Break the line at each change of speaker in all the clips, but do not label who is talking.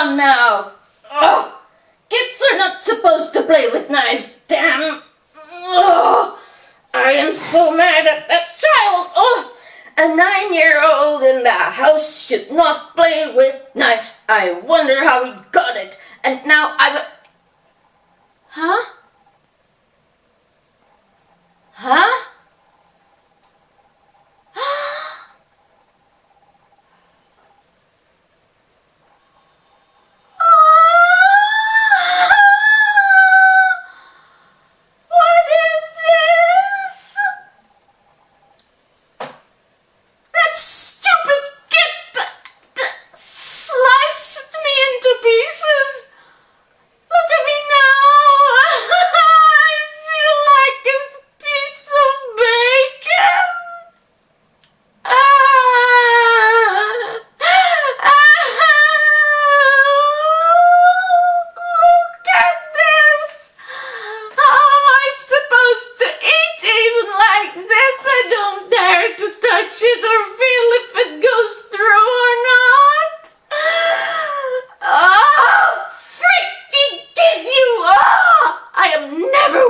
done now. Ugh. Kids are not supposed to play with knives, damn. Ugh. I am so mad at that child. Ugh. A 9-year-old in the house should not play with knives. I wonder how he got it. And now I... Huh? Huh?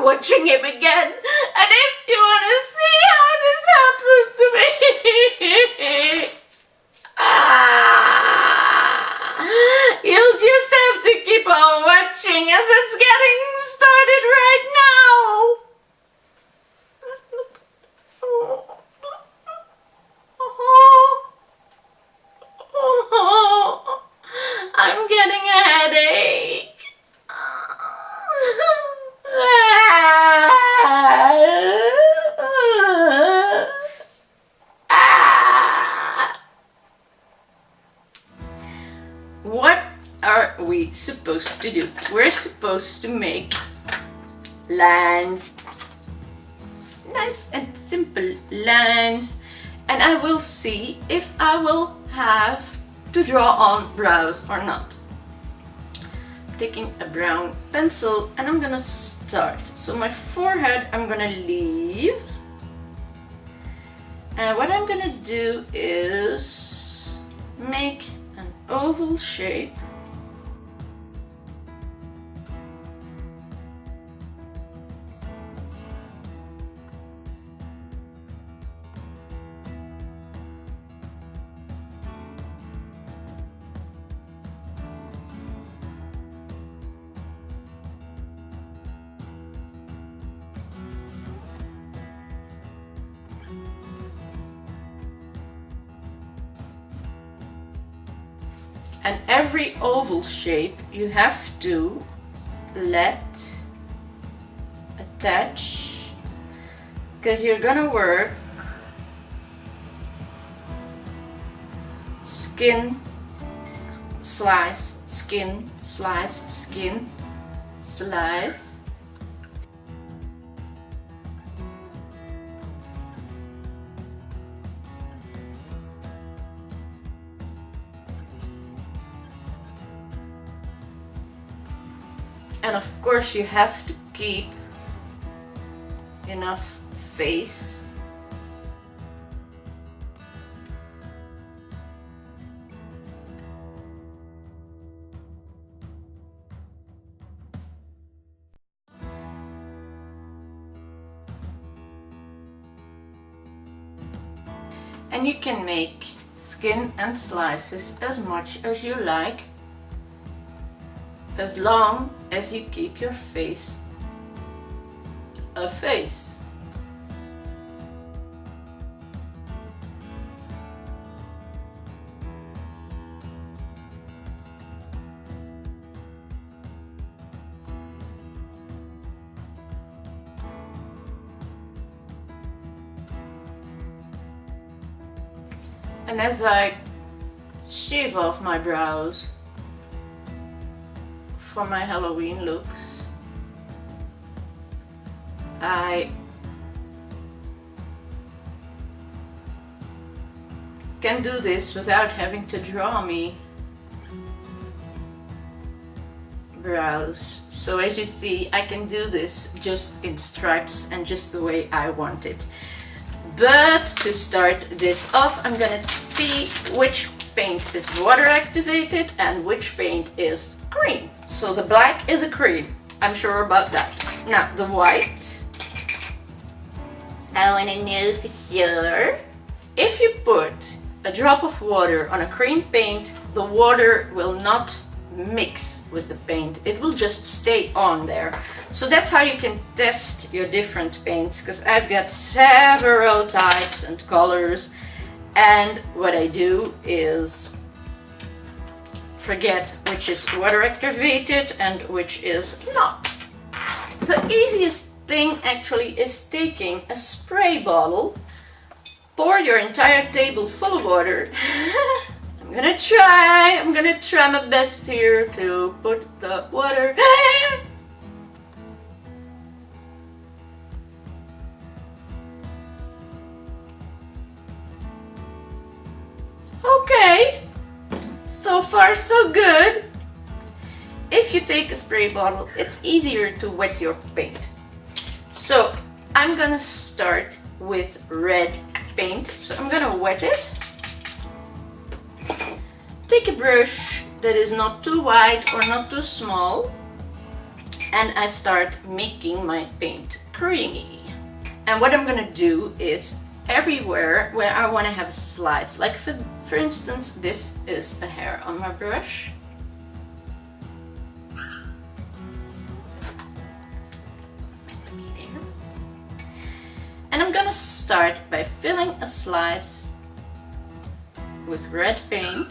Watching him again, and if you want to see how this happened to me, you'll just have to keep on watching as it's getting started right now. I'm getting a headache. What are we supposed to do? We're supposed to make lines, nice and simple lines, and I will see if I will have to draw on brows or not. Taking a brown pencil and I'm gonna start. So my forehead I'm gonna leave, and what I'm gonna do is make an oval shape . And every oval shape you have to let attach, because you're gonna work skin, slice, skin, slice, skin, slice. And of course you have to keep enough face . And you can make skin and slices as much as you like, as long as you keep your face a face. And as I shave off my brows for my Halloween looks, I can do this without having to draw me brows. So as you see, I can do this just in stripes and just the way I want it. But to start this off, I'm gonna see which which paint is water activated and which paint is cream. So the black is a cream, I'm sure about that. Now the white, I want to know for sure. If you put a drop of water on a cream paint, the water will not mix with the paint, it will just stay on there. So that's how you can test your different paints, because I've got several types and colors, and what I do is forget which is water activated and which is not. The easiest thing actually is taking a spray bottle, pour your entire table full of water. I'm gonna try my best here to put the water. Okay, so far so good. If you take a spray bottle, it's easier to wet your paint. So I'm gonna start with red paint. So I'm gonna wet it. Take a brush that is not too wide or not too small, and I start making my paint creamy. And what I'm gonna do is everywhere where I want to have a slice, like for instance, this is a hair on my brush. And I'm gonna start by filling a slice with red paint.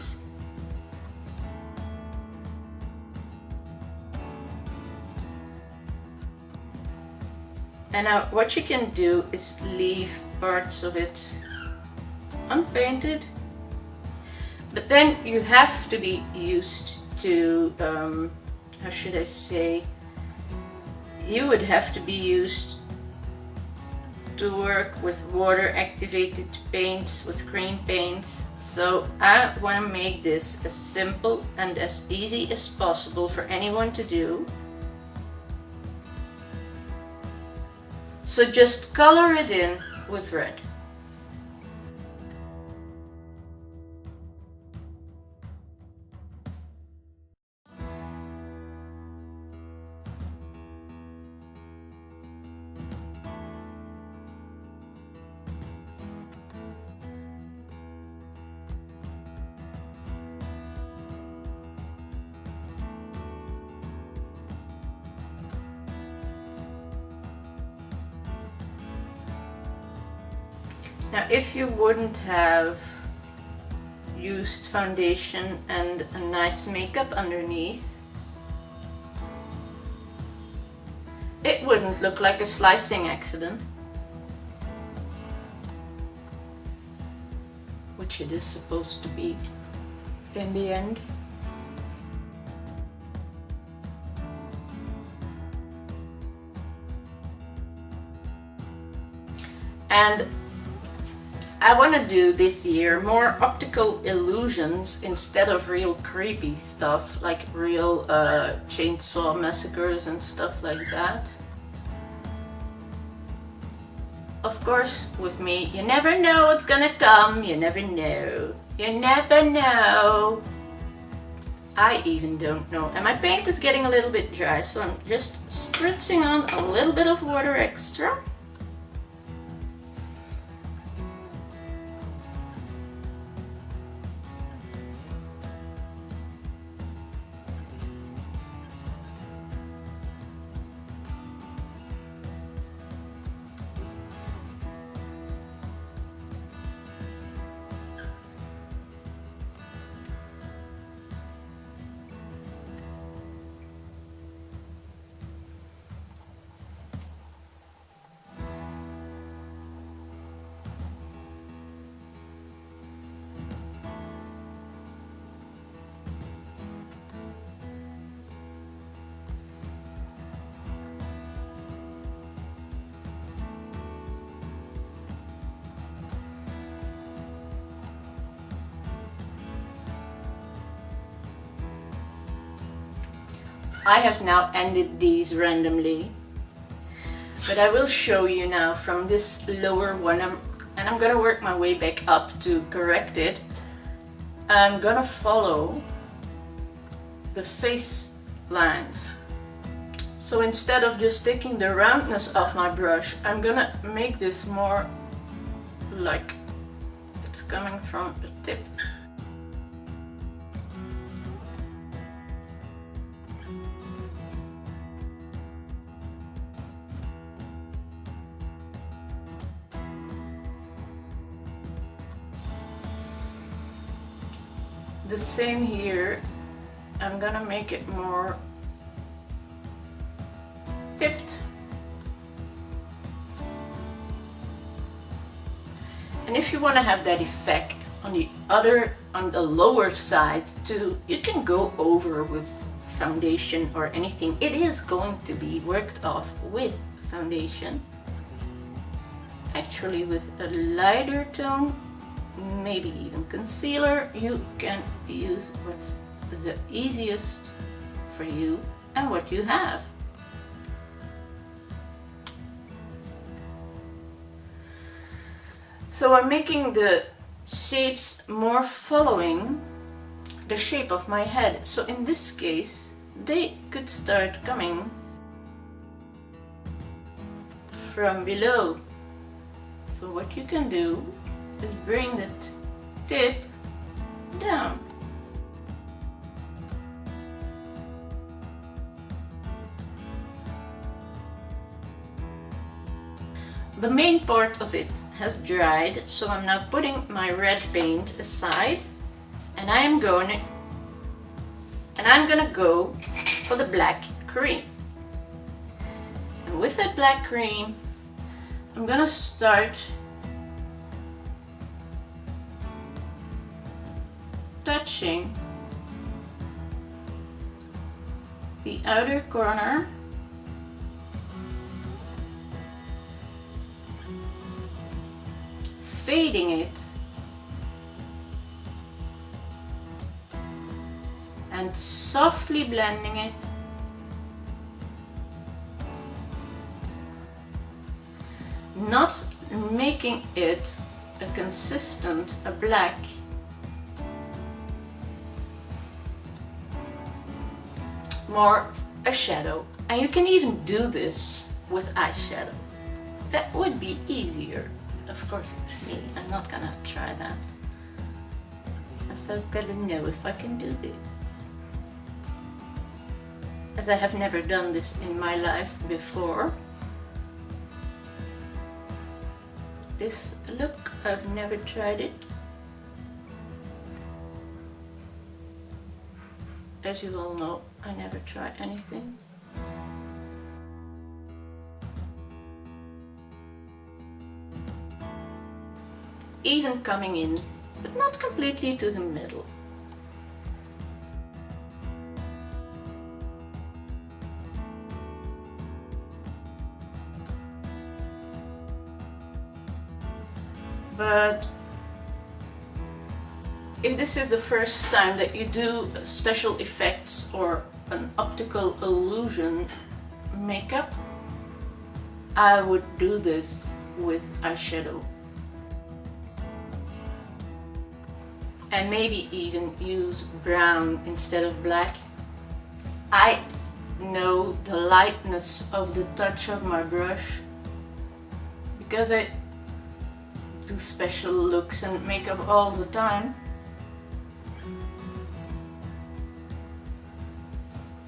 And now what you can do is leave parts of it unpainted, but then you have to be used to, how should I say, you would have to be used to work with water activated paints, with cream paints. So I want to make this as simple and as easy as possible for anyone to do. So just color it in with red. Now, if you wouldn't have used foundation and a nice makeup underneath, it wouldn't look like a slicing accident, which it is supposed to be in the end. And I want to do this year more optical illusions instead of real creepy stuff, like real chainsaw massacres and stuff like that. Of course, with me, you never know what's gonna come, you never know. You never know. I even don't know. And my paint is getting a little bit dry, so I'm just spritzing on a little bit of water extra. I have now ended these randomly, but I will show you now from this lower one, and I'm gonna work my way back up to correct it. I'm gonna follow the face lines. So instead of just taking the roundness of my brush, I'm gonna make this more like it's coming from a tip. The same here, I'm gonna make it more tipped. And if you want to have that effect on the lower side too, you can go over with foundation or anything. It is going to be worked off with foundation. Actually, with a lighter tone, maybe even concealer, you can use what's the easiest for you and what you have. So I'm making the shapes more following the shape of my head. So in this case, they could start coming from below. So what you can do is bring the tip down. The main part of it has dried, so I'm now putting my red paint aside, and I'm gonna go for the black cream. And with that black cream, I'm gonna start touching the outer corner fading it and softly blending it, not making it a consistent black, more a shadow. And you can even do this with eyeshadow. That would be easier. Of course, it's me. I'm not gonna try that. I first gotta know if I can do this, as I have never done this in my life before. This look, I've never tried it. As you all know, I never try anything. Even coming in, but not completely to the middle. But if this is the first time that you do special effects or an optical illusion makeup, I would do this with eyeshadow. And maybe even use brown instead of black. I know the lightness of the touch of my brush because I do special looks and makeup all the time.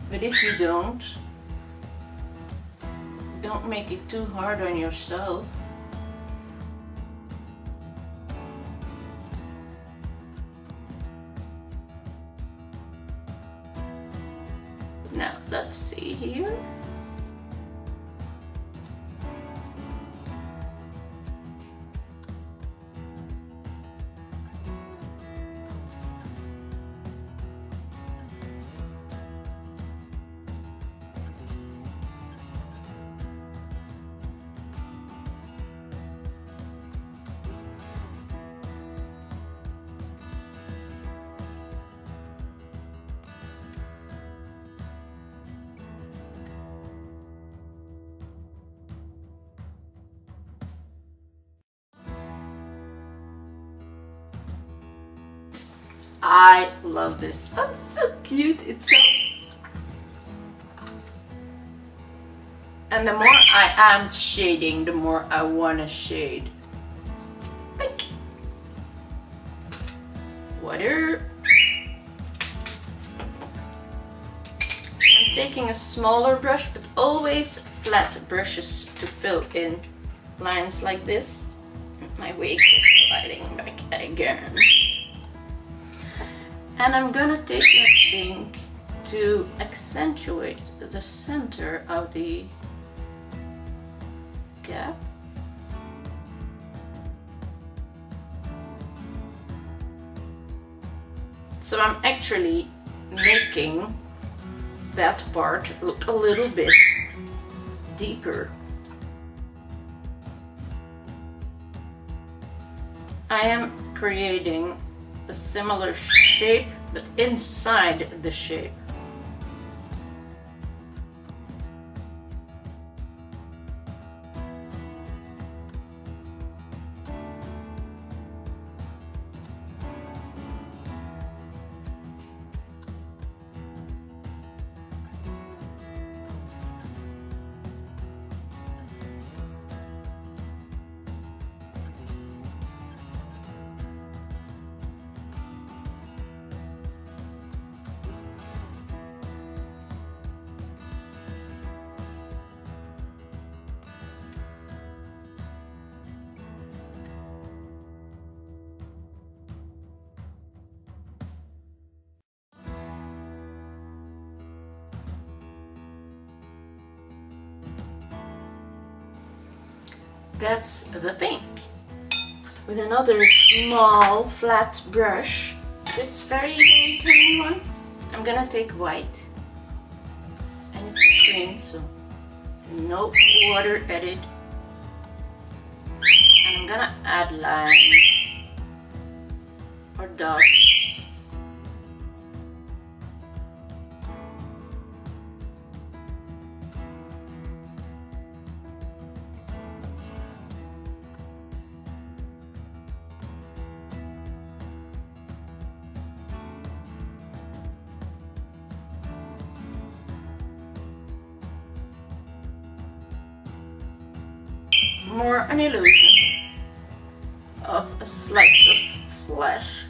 But if you don't make it too hard on yourself. Now, let's see here. I love this. Oh, it's so cute. It's so... And the more I am shading, the more I want to shade. Pink. Water. I'm taking a smaller brush, but always flat brushes to fill in lines like this. My wig is sliding back again. And I'm gonna take that pink to accentuate the center of the gap. So I'm actually making that part look a little bit deeper. I am creating a similar shape, but inside the shape. That's the pink. With another small flat brush, this very tiny one, I'm gonna take white. And it's cream, so no water added. And I'm gonna add lines or dots. More an illusion of a slice of flesh.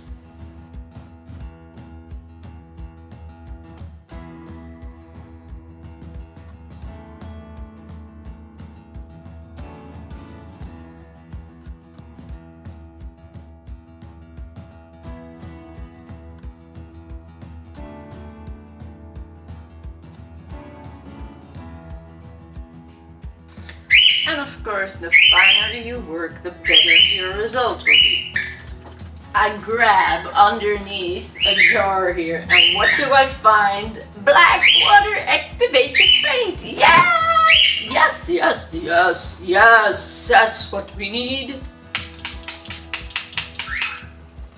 And of course, the finer you work, the better your result will be. I grab underneath a jar here, and what do I find? Black water activated paint! Yes! Yes, yes, yes, yes! That's what we need.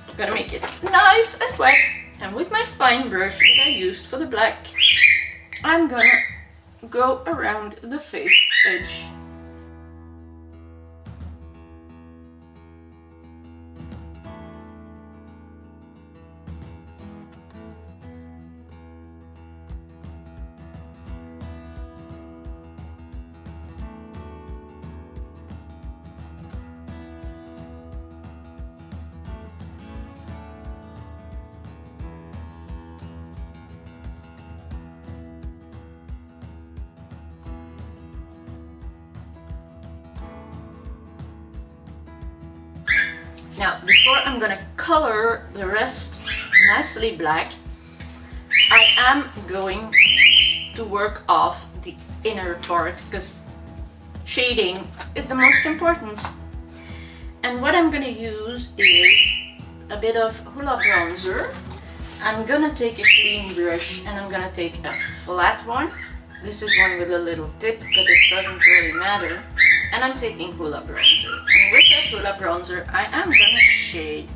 I'm gonna make it nice and wet, and with my fine brush that I used for the black, I'm gonna go around the face edge. Now, before I'm gonna color the rest nicely black, I am going to work off the inner part because shading is the most important. And what I'm gonna use is a bit of Hoola bronzer. I'm gonna take a clean brush and I'm gonna take a flat one. This is one with a little tip, but it doesn't really matter. And I'm taking Hoola bronzer. And with that Hoola bronzer, I am gonna shade.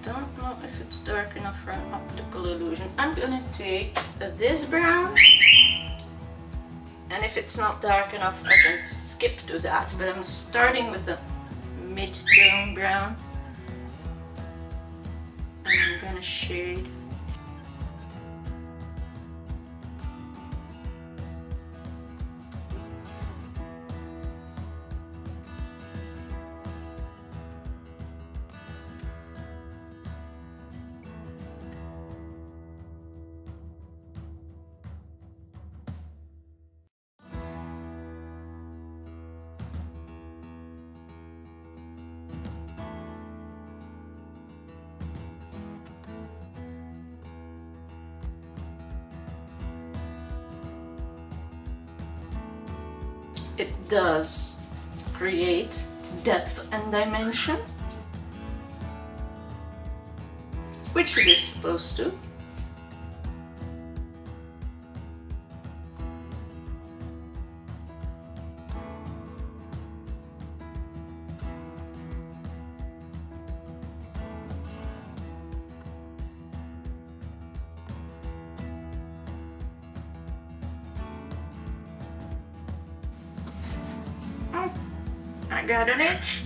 Don't know if it's dark enough for an optical illusion. I'm gonna take this brown. And if it's not dark enough, I can skip to that, but I'm starting with a mid-tone brown. And I'm gonna shade. It does create depth and dimension, which it is supposed to. I got an itch.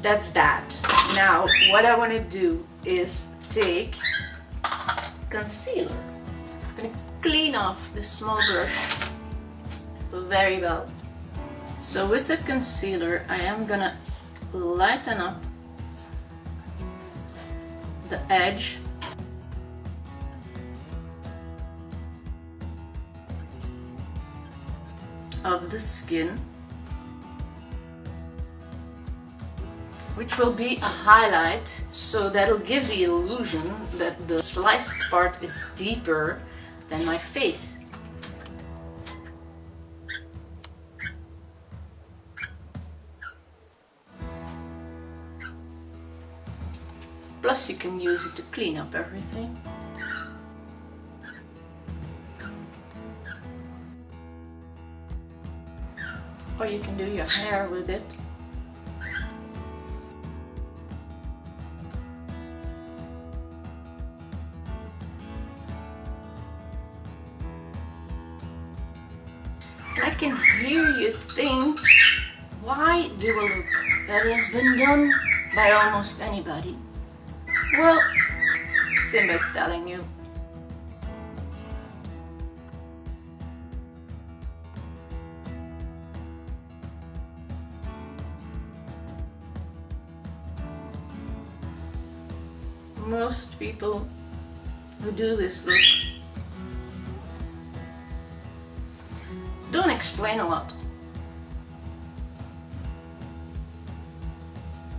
That's that. Now what I want to do is take concealer. I'm going to clean off this small brush very well. So with the concealer I am gonna lighten up the edge of the skin, which will be a highlight, so that'll give the illusion that the sliced part is deeper than my face. Plus you can use it to clean up everything. Or you can do your hair with it. I can hear you think, why do a look that has been done by almost anybody? Well, Simba's telling you. Most people who do this look don't explain a lot.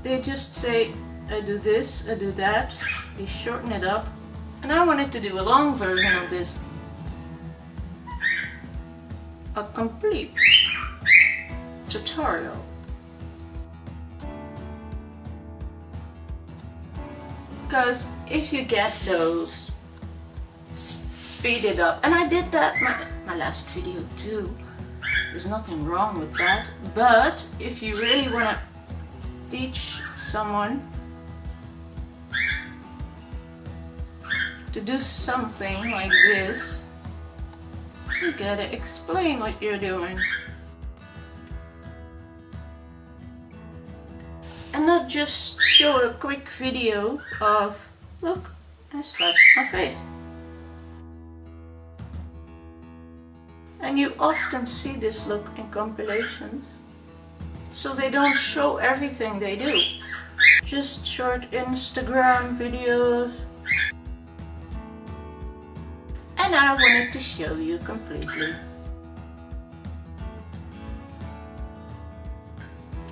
They just say, I do this, I do that, they shorten it up, and I wanted to do a long version of this. A complete tutorial. Because if you get those speeded up, and I did that my last video too, there's nothing wrong with that, but if you really want to teach someone to do something like this, you gotta explain what you're doing. And not just show a quick video of, look, I slashed my face. And you often see this look in compilations, so they don't show everything they do. Just short Instagram videos. And I wanted to show you completely.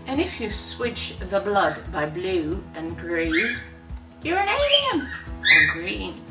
And if you switch the blood by blue and grays, you're an alien! Or greens.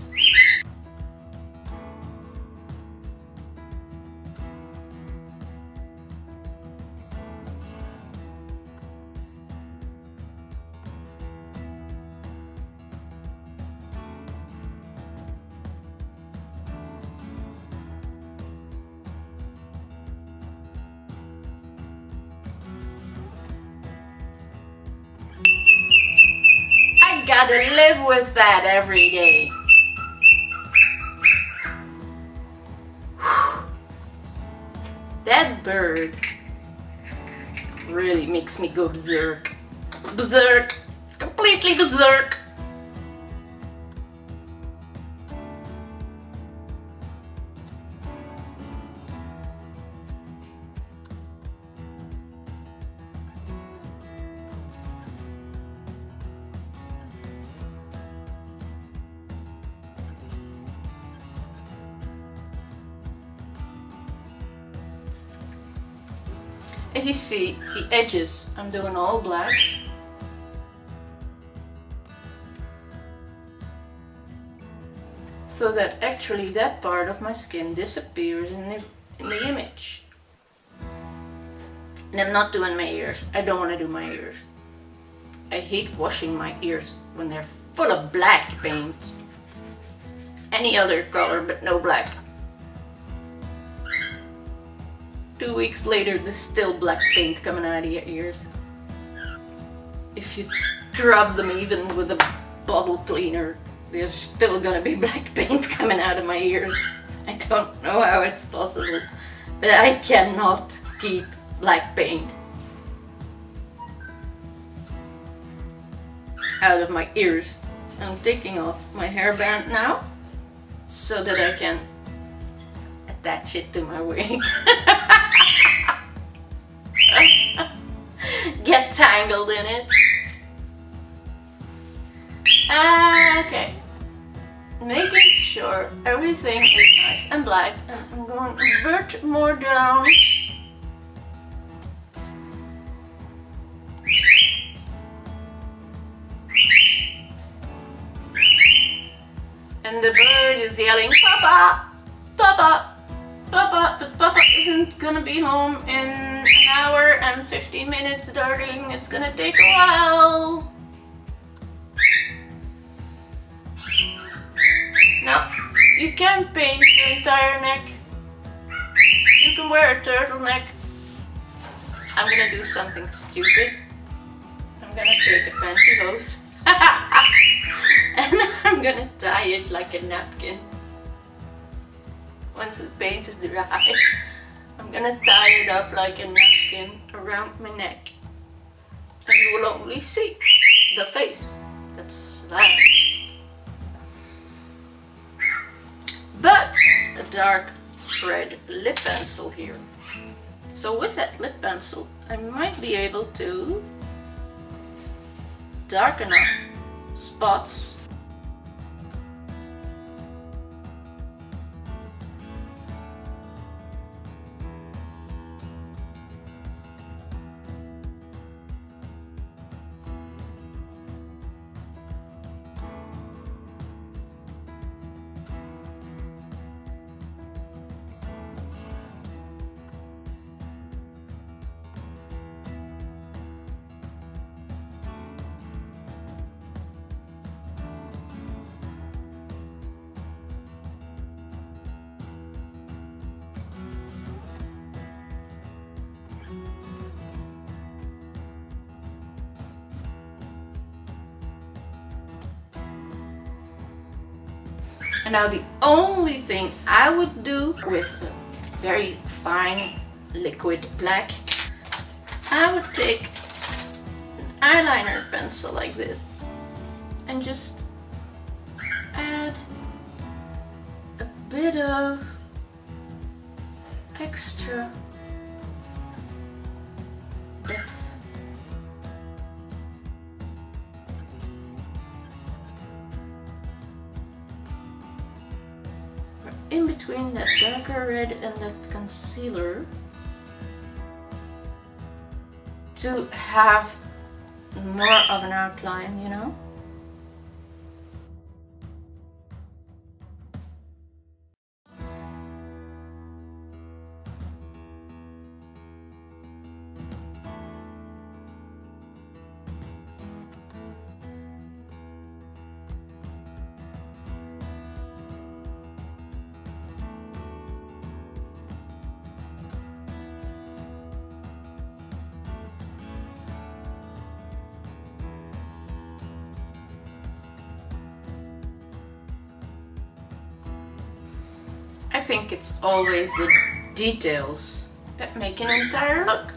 gotta live with that every day. That bird really makes me go berserk. Berserk! Completely berserk! As you see, the edges I'm doing all black. So that actually that part of my skin disappears in the image. And I'm not doing my ears. I don't want to do my ears. I hate washing my ears when they're full of black paint. Any other color but no black. 2 weeks later, there's still black paint coming out of your ears. If you scrub them even with a bottle cleaner, there's still gonna be black paint coming out of my ears. I don't know how it's possible, but I cannot keep black paint out of my ears. I'm taking off my hairband now so that I can attach it to my wig. Get tangled in it. Okay. Making sure everything is nice and black, and I'm going a bit more down. And the bird is yelling, "Papa! Papa! Papa!" But Papa isn't gonna be home in an hour and 15 minutes, darling. It's gonna take a while. Now, you can't paint your entire neck. You can wear a turtleneck. I'm gonna do something stupid. I'm gonna take a pantyhose and I'm gonna tie it like a napkin. Once the paint is dry, I'm gonna tie it up like a napkin around my neck. And you will only see the face. That's last. But a dark red lip pencil here. So with that lip pencil, I might be able to darken up spots. And now the only thing I would do with a very fine liquid black, I would take an eyeliner pencil like this and just add a bit of extra depth. In between that darker red and that concealer to have more of an outline, you know? think it's always the details that make an entire look.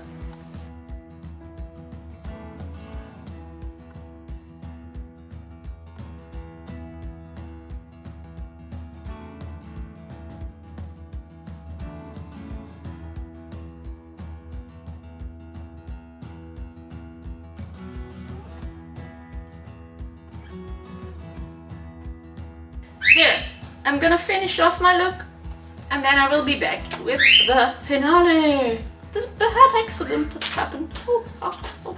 Here, I'm gonna finish off my look and then I will be back with the finale. The head accident that happened. Ooh, oh, oh.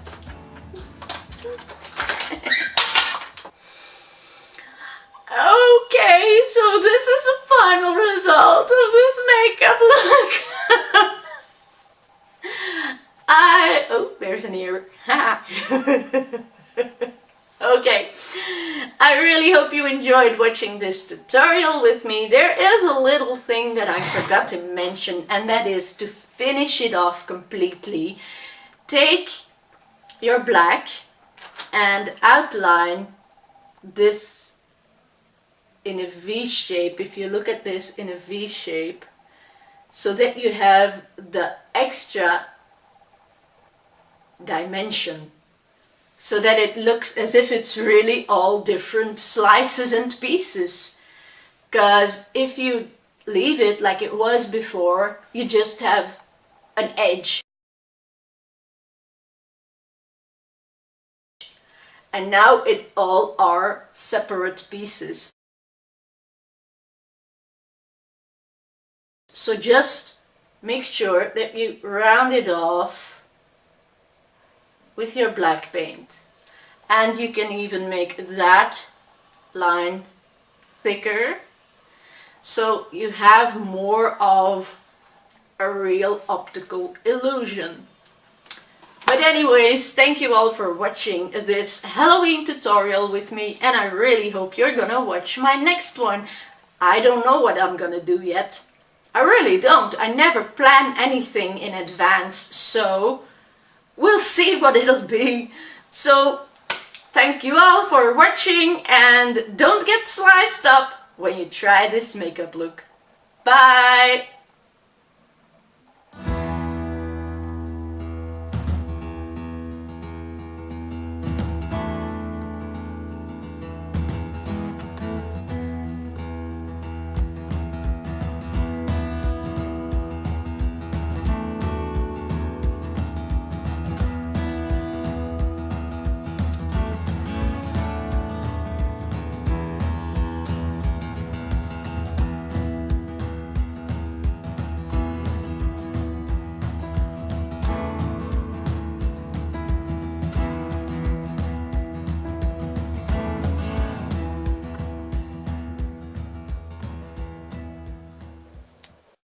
Okay, so this is the final result of this makeup look. Oh, there's an ear. Okay, I really hope you enjoyed watching this tutorial with me. There is a little thing that I forgot to mention, and that is to finish it off completely. Take your black and outline this in a V shape, if you look at this in a V shape, so that you have the extra dimension, so that it looks as if it's really all different slices and pieces. Because if you leave it like it was before, you just have an edge. And now it all are separate pieces. So just make sure that you round it off with your black paint, and you can even make that line thicker so you have more of a real optical illusion. But anyways, thank you all for watching this Halloween tutorial with me, and I really hope you're gonna watch my next one. I don't know what I'm gonna do yet. I really don't. I never plan anything in advance, so we'll see what it'll be. So, thank you all for watching, and don't get sliced up when you try this makeup look. Bye!